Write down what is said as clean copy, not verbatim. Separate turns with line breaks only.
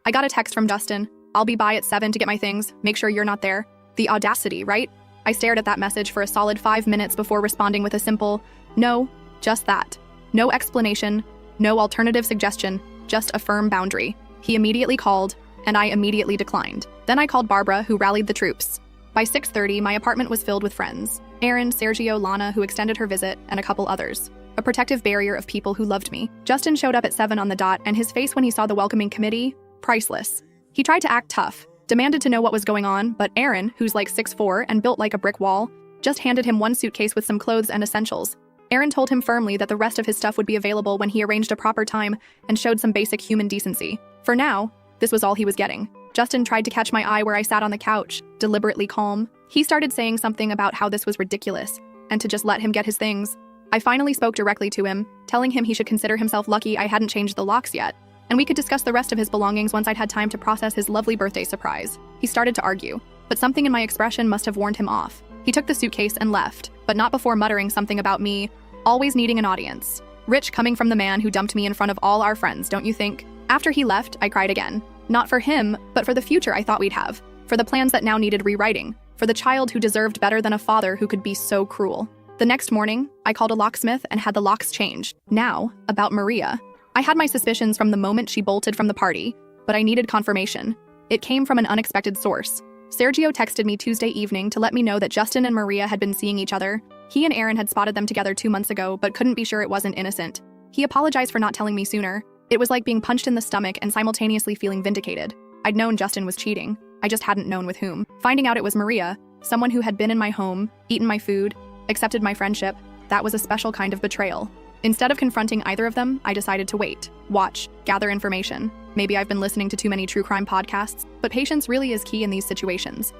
I got a text from Justin. I'll be by at 7 to get my things. Make sure you're not there. The audacity, right? I stared at that message for a solid 5 minutes before responding with a simple, no, just that. No explanation, no alternative suggestion, just a firm boundary. He immediately called, and I immediately declined. Then I called Barbara, who rallied the troops. By 6:30, my apartment was filled with friends. Aaron, Sergio, Lana, who extended her visit, and a couple others. A protective barrier of people who loved me. Justin showed up at 7 on the dot, and his face when he saw the welcoming committee, priceless. He tried to act tough, demanded to know what was going on, but Aaron, who's like 6'4" and built like a brick wall, just handed him one suitcase with some clothes and essentials. Aaron told him firmly that the rest of his stuff would be available when he arranged a proper time and showed some basic human decency. For now, this was all he was getting. Justin tried to catch my eye where I sat on the couch, deliberately calm. He started saying something about how this was ridiculous, and to just let him get his things. I finally spoke directly to him, telling him he should consider himself lucky I hadn't changed the locks yet, and we could discuss the rest of his belongings once I'd had time to process his lovely birthday surprise. He started to argue, but something in my expression must have warned him off. He took the suitcase and left, but not before muttering something about me always needing an audience. Rich coming from the man who dumped me in front of all our friends, don't you think? After he left, I cried again. Not for him, but for the future I thought we'd have. For the plans that now needed rewriting. For the child who deserved better than a father who could be so cruel. The next morning, I called a locksmith and had the locks changed. Now, about Maria. I had my suspicions from the moment she bolted from the party, but I needed confirmation. It came from an unexpected source. Sergio texted me Tuesday evening to let me know that Justin and Maria had been seeing each other. He and Aaron had spotted them together 2 months ago, but couldn't be sure it wasn't innocent. He apologized for not telling me sooner. It was like being punched in the stomach and simultaneously feeling vindicated. I'd known Justin was cheating. I just hadn't known with whom. Finding out it was Maria, someone who had been in my home, eaten my food, accepted my friendship, that was a special kind of betrayal. Instead of confronting either of them, I decided to wait, watch, gather information. Maybe I've been listening to too many true crime podcasts, but patience really is key in these situations.